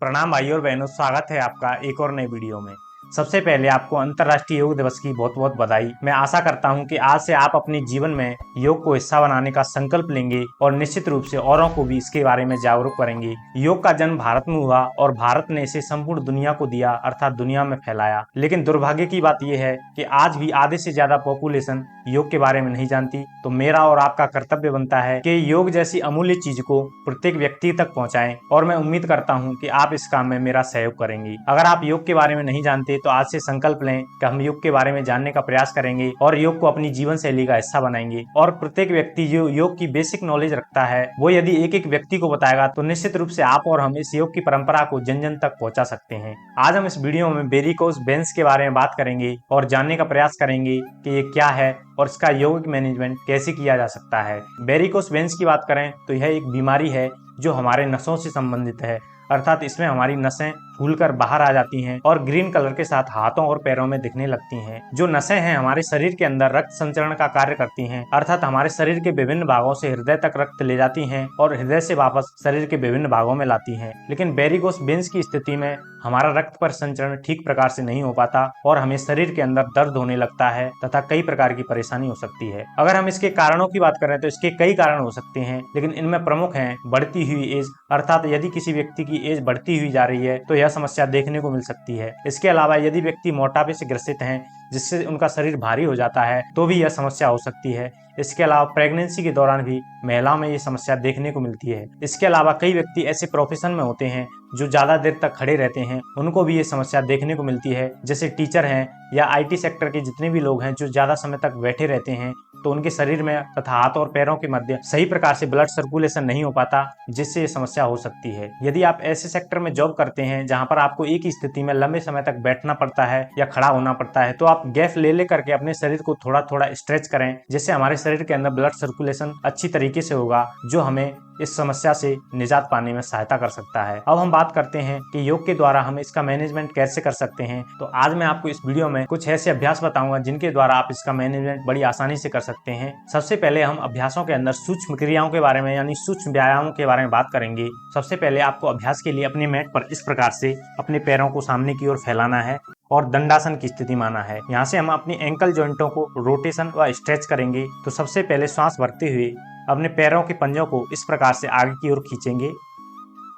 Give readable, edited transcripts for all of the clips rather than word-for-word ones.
प्रणाम भाइयों और बहनों, स्वागत है आपका एक और नई वीडियो में। सबसे पहले आपको अंतर्राष्ट्रीय योग दिवस की बहुत बहुत बधाई। मैं आशा करता हूं कि आज से आप अपने जीवन में योग को हिस्सा बनाने का संकल्प लेंगे और निश्चित रूप से औरों को भी इसके बारे में जागरूक करेंगे। योग का जन्म भारत में हुआ और भारत ने इसे संपूर्ण दुनिया को दिया, अर्थात दुनिया में फैलाया। लेकिन दुर्भाग्य की बात यह है कि आज भी आधे से ज्यादा पॉपुलेशन योग के बारे में नहीं जानती। तो मेरा और आपका कर्तव्य बनता है कि योग जैसी अमूल्य चीज को प्रत्येक व्यक्ति तक पहुंचाएं, और मैं उम्मीद करता हूं कि आप इस काम में मेरा सहयोग करेंगे। अगर आप योग के बारे में नहीं जानते तो आज से संकल्प लें कि हम योग के बारे में जानने का प्रयास करेंगे और योग को अपनी जीवन शैली का हिस्सा बनाएंगे। और प्रत्येक व्यक्ति जो योग की बेसिक नॉलेज रखता है वो यदि एक एक व्यक्ति को बताएगा तो निश्चित रूप से आप और हम इस योग की परंपरा को जन जन तक पहुंचा सकते हैं। आज हम इस वीडियो में वेरिकोस वेन्स के बारे में बात करेंगे और जानने का प्रयास करेंगे कि ये क्या है और इसका यौगिक मैनेजमेंट कैसे किया जा सकता है। वेरिकोस वेन्स की बात करें तो यह एक बीमारी है जो हमारे नसों से संबंधित है, अर्थात इसमें हमारी नसें फूलकर बाहर आ जाती हैं और ग्रीन कलर के साथ हाथों और पैरों में दिखने लगती हैं। जो नसें हैं हमारे शरीर के अंदर रक्त संचरण का कार्य करती हैं, अर्थात हमारे शरीर के विभिन्न भागों से हृदय तक रक्त ले जाती हैं और हृदय से वापस शरीर के विभिन्न भागों में लाती हैं। लेकिन वेरिकोस वेन्स की स्थिति में हमारा रक्त पर संचरण ठीक प्रकार से नहीं हो पाता और हमें शरीर के अंदर दर्द होने लगता है तथा कई प्रकार की परेशानी हो सकती है। अगर हम इसके कारणों की बात करें तो इसके कई कारण हो सकते हैं, लेकिन इनमें प्रमुख हैं बढ़ती हुई एज, अर्थात यदि किसी व्यक्ति की एज बढ़ती हुई जा रही है तो यह समस्या देखने को मिल सकती है। इसके अलावा यदि व्यक्ति मोटापे से ग्रसित हैं जिससे उनका शरीर भारी हो जाता है तो भी यह समस्या हो सकती है। इसके अलावा प्रेगनेंसी के दौरान भी महिलाओं में ये समस्या देखने को मिलती है। इसके अलावा कई व्यक्ति ऐसे प्रोफेशन में होते हैं जो ज्यादा देर तक खड़े रहते हैं, उनको भी ये समस्या देखने को मिलती है। जैसे टीचर हैं या आईटी सेक्टर के जितने भी लोग हैं जो ज्यादा समय तक बैठे रहते हैं तो उनके शरीर में तथा हाथ और पैरों के मध्य सही प्रकार से ब्लड सर्कुलेशन नहीं हो पाता, जिससे ये समस्या हो सकती है। यदि आप ऐसे सेक्टर में जॉब करते हैं जहां पर आपको एक ही स्थिति में लंबे समय तक बैठना पड़ता है या खड़ा होना पड़ता है तो आप गैप ले करके अपने शरीर को थोड़ा थोड़ा स्ट्रेच करें, जिससे हमारे शरीर के अंदर ब्लड सर्कुलेशन अच्छी तरीके से होगा, जो हमें इस समस्या से निजात पाने में सहायता कर सकता है। अब हम बात करते हैं कि योग के द्वारा हम इसका मैनेजमेंट कैसे कर सकते हैं। तो आज मैं आपको इस वीडियो में कुछ ऐसे अभ्यास बताऊंगा जिनके द्वारा आप इसका मैनेजमेंट बड़ी आसानी से कर सकते हैं। सबसे पहले हम अभ्यासों के अंदर सूक्ष्म क्रियाओं के बारे में यानी सूक्ष्म व्यायामों के बारे में बात करेंगे। सबसे पहले आपको अभ्यास के लिए अपने मैट पर इस प्रकार से अपने पैरों को सामने की ओर फैलाना है और दंडासन की स्थिति माना है। यहाँ से हम अपनी एंकल जॉइंटों को रोटेशन व स्ट्रेच करेंगे। तो सबसे पहले सांस भरते हुए अपने पैरों के पंजों को इस प्रकार से आगे की ओर खींचेंगे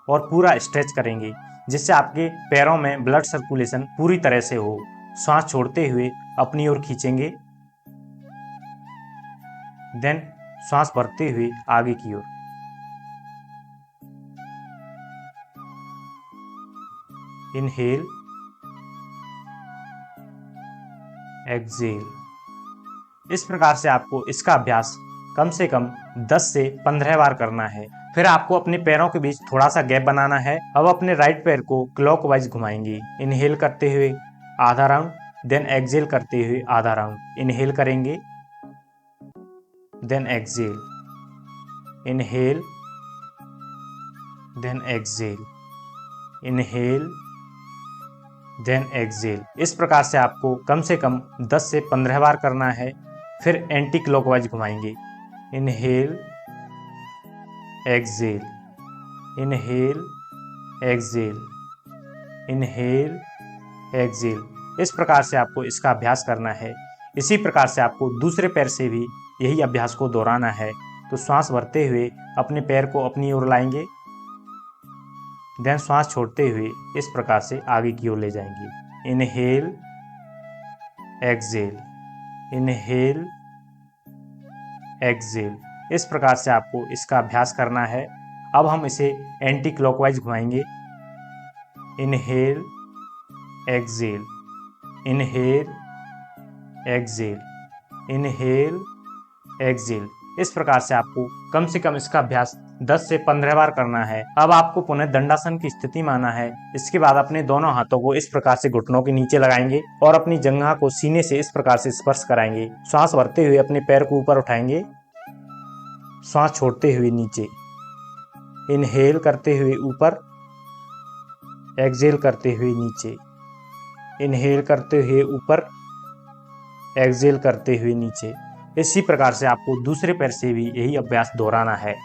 और पूरा स्ट्रेच करेंगे, जिससे आपके पैरों में ब्लड सर्कुलेशन पूरी तरह से हो। सांस छोड़ते हुए अपनी ओर खींचेंगे, देन सांस भरते हुए आगे की ओर। Inhale, exhale. इस प्रकार से आपको इसका अभ्यास कम से कम 10 से 15 बार करना है। फिर आपको अपने पैरों के बीच थोड़ा सा गैप बनाना है। अब अपने राइट पैर को क्लॉकवाइज घुमाएंगे। इनहेल करते हुए आधा राउंड, देन एक्सहेल करते हुए आधा राउंड। इनहेल करेंगे, then exhale, inhale, then exhale, inhale, then exhale. इस प्रकार से आपको कम से कम 10 से 15 बार करना है। फिर एंटी क्लॉकवाइज घुमाएंगे। Inhale, exhale, inhale, exhale, inhale, exhale. इस प्रकार से आपको इसका अभ्यास करना है। इसी प्रकार से आपको दूसरे पैर से भी यही अभ्यास को दोहराना है। तो सांस भरते हुए अपने पैर को अपनी ओर लाएंगे, देन सांस छोड़ते हुए इस प्रकार से आगे की ओर ले जाएंगे। Inhale, exhale, inhale, exhale. इस प्रकार से आपको इसका अभ्यास करना है। अब हम इसे एंटी क्लॉकवाइज घुमाएंगे। Inhale, exhale, inhale, exhale, inhale, exhale. इस प्रकार से आपको कम से कम इसका अभ्यास 10 से 15 बार करना है। अब आपको पुनः दंडासन की स्थिति माना है। इसके बाद अपने दोनों हाथों को इस प्रकार से घुटनों के नीचे लगाएंगे और अपनी जंघा को सीने से इस प्रकार से स्पर्श कराएंगे। सांस भरते हुए अपने पैर को ऊपर उठाएंगे, सांस छोड़ते हुए नीचे। इनहेल करते हुए ऊपर, एक्सहेल करते हुए नीचे। इनहेल करते हुए ऊपर, एक्सहेल करते हुए नीचे। इसी प्रकार से आपको दूसरे पैर से भी यही अभ्यास दोहराना है।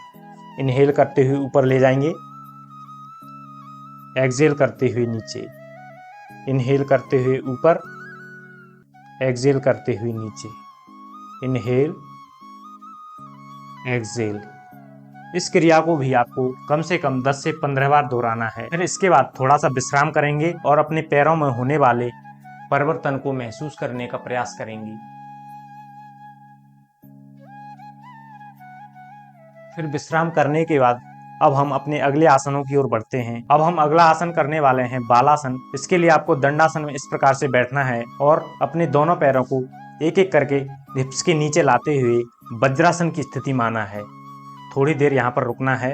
इनहेल करते हुए ऊपर ले जाएंगे, एक्सहेल करते हुए नीचे, इनहेल करते हुए ऊपर, एक्सहेल करते हुए नीचे, इनहेल, एक्सहेल। इस क्रिया को भी आपको कम से कम 10 से 15 बार दोहराना है। फिर इसके बाद थोड़ा सा विश्राम करेंगे और अपने पैरों में होने वाले परिवर्तन को महसूस करने का प्रयास करेंगे। फिर विश्राम करने के बाद अब हम अपने अगले आसनों की ओर बढ़ते हैं। अब हम अगला आसन करने वाले हैं बालासन। इसके लिए आपको दंडासन में इस प्रकार से बैठना है और अपने दोनों पैरों को एक एक करके हिप्स के नीचे लाते हुए वज्रासन की स्थिति में आना है। थोड़ी देर यहाँ पर रुकना है।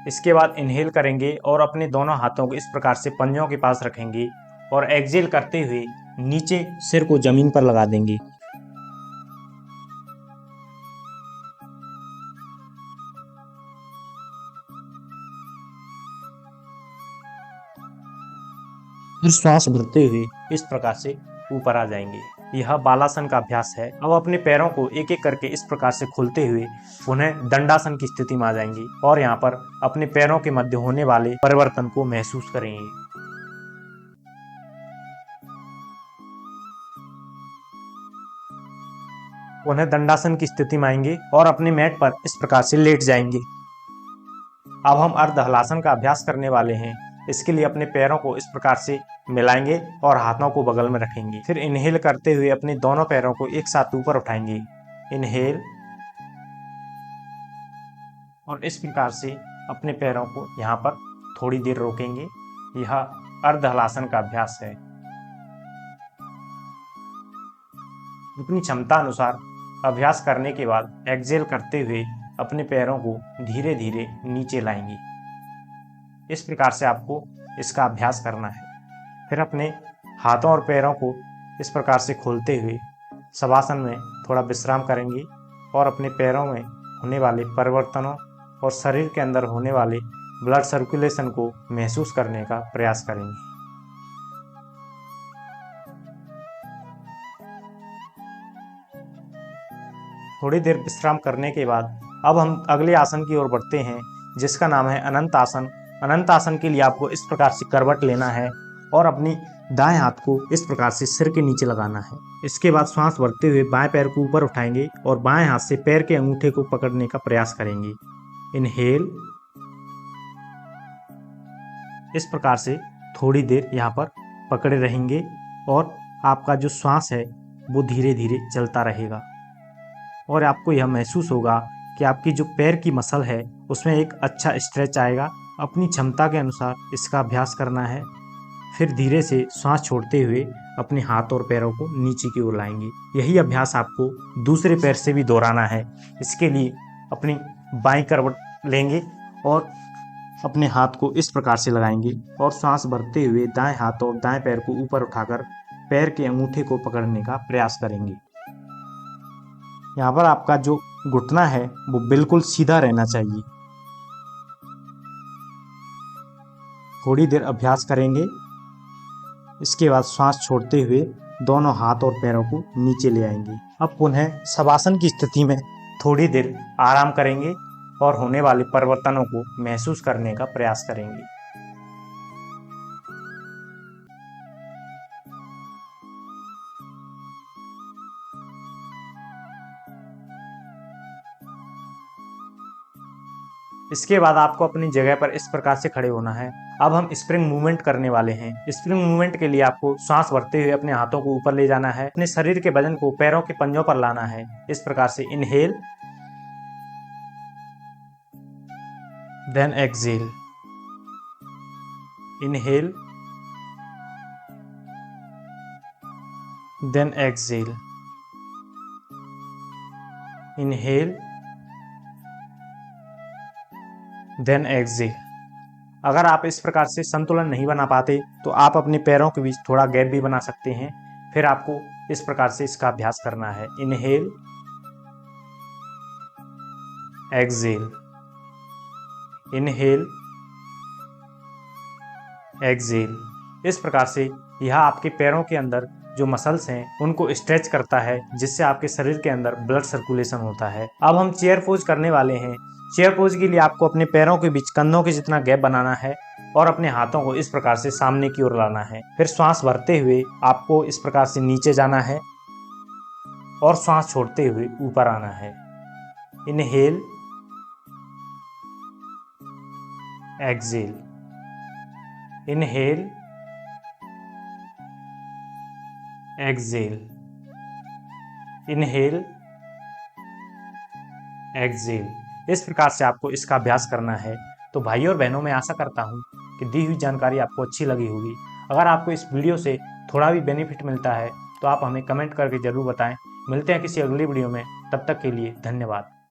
इसके बाद इनहेल करेंगे और अपने दोनों हाथों को इस प्रकार से पंजों के पास रखेंगे और एक्सहेल करते हुए नीचे सिर को जमीन पर लगा देंगे। फिर श्वास भरते हुए इस प्रकार से ऊपर आ जाएंगे। यह बालासन का अभ्यास है। अब अपने पैरों को एक एक करके इस प्रकार से खोलते हुए पुनः दंडासन की स्थिति में आ जाएंगे और यहाँ पर अपने पैरों के मध्य होने वाले परिवर्तन को महसूस करेंगे। पुनः दंडासन की स्थिति में आएंगे और अपने मैट पर इस प्रकार से लेट जाएंगे। अब हम अर्ध हलासन का अभ्यास करने वाले हैं। इसके लिए अपने पैरों को इस प्रकार से मिलाएंगे और हाथों को बगल में रखेंगे। फिर इनहेल करते हुए अपने दोनों पैरों को एक साथ ऊपर उठाएंगे, इनहेल, और इस प्रकार से अपने पैरों को यहाँ पर थोड़ी देर रोकेंगे। यह अर्ध हलासन का अभ्यास है। अपनी क्षमता अनुसार अभ्यास करने के बाद एक्सहेल करते हुए अपने पैरों को धीरे धीरे नीचे लाएंगे। इस प्रकार से आपको इसका अभ्यास करना है। फिर अपने हाथों और पैरों को इस प्रकार से खोलते हुए शवासन में थोड़ा विश्राम करेंगे और अपने पैरों में होने वाले परिवर्तनों और शरीर के अंदर होने वाले ब्लड सर्कुलेशन को महसूस करने का प्रयास करेंगे। थोड़ी देर विश्राम करने के बाद अब हम अगले आसन की ओर बढ़ते हैं, जिसका नाम है अनंत आसन। अनंत आसन के लिए आपको इस प्रकार से करवट लेना है और अपनी दाएं हाथ को इस प्रकार से सिर के नीचे लगाना है। इसके बाद श्वास भरते हुए बाएं पैर को ऊपर उठाएंगे और बाएं हाथ से पैर के अंगूठे को पकड़ने का प्रयास करेंगे। इनहेल, इस प्रकार से थोड़ी देर यहाँ पर पकड़े रहेंगे और आपका जो श्वास है वो धीरे धीरे चलता रहेगा और आपको यह महसूस होगा कि आपकी जो पैर की मसल है उसमें एक अच्छा स्ट्रेच आएगा। अपनी क्षमता के अनुसार इसका अभ्यास करना है। फिर धीरे से श्वास छोड़ते हुए अपने हाथ और पैरों को नीचे की ओर लाएंगे। यही अभ्यास आपको दूसरे पैर से भी दोहराना है। इसके लिए अपनी बाईं करवट लेंगे और अपने हाथ को इस प्रकार से लगाएंगे और श्वास भरते हुए दाएं हाथ और दाएं पैर को ऊपर उठाकर पैर के अंगूठे को पकड़ने का प्रयास करेंगे। यहाँ पर आपका जो घुटना है वो बिल्कुल सीधा रहना चाहिए। थोड़ी देर अभ्यास करेंगे। इसके बाद श्वास छोड़ते हुए दोनों हाथ और पैरों को नीचे ले आएंगे। अब पुनः शवासन की स्थिति में थोड़ी देर आराम करेंगे और होने वाले परिवर्तनों को महसूस करने का प्रयास करेंगे। इसके बाद आपको अपनी जगह पर इस प्रकार से खड़े होना है। अब हम स्प्रिंग मूवमेंट करने वाले हैं। स्प्रिंग मूवमेंट के लिए आपको श्वास भरते हुए अपने हाथों को ऊपर ले जाना है। अपने शरीर के वजन को पैरों के पंजों पर लाना है। इस प्रकार से inhale, then exhale, inhale, then exhale, inhale, then exhale. अगर आप इस प्रकार से संतुलन नहीं बना पाते तो आप अपने पैरों के बीच थोड़ा गैप भी बना सकते हैं। फिर आपको इस प्रकार से इसका अभ्यास करना है। Inhale, exhale, inhale, exhale. इस प्रकार से यह आपके पैरों के अंदर जो मसल्स हैं उनको स्ट्रेच करता है, जिससे आपके शरीर के अंदर ब्लड सर्कुलेशन होता है। अब हम चेयर पोज करने वाले हैं। चेयर पोज के लिए आपको अपने पैरों के बीच कंधों के जितना गैप बनाना है और अपने हाथों को इस प्रकार से सामने की ओर लाना है। फिर श्वास भरते हुए आपको इस प्रकार से नीचे जाना है और श्वास छोड़ते हुए ऊपर आना है। Inhale, exhale, inhale, exhale, inhale, exhale. इस प्रकार से आपको इसका अभ्यास करना है। तो भाइयों और बहनों, मैं आशा करता हूँ कि दी हुई जानकारी आपको अच्छी लगी होगी। अगर आपको इस वीडियो से थोड़ा भी बेनिफिट मिलता है तो आप हमें कमेंट करके ज़रूर बताएं। मिलते हैं किसी अगली वीडियो में, तब तक के लिए धन्यवाद।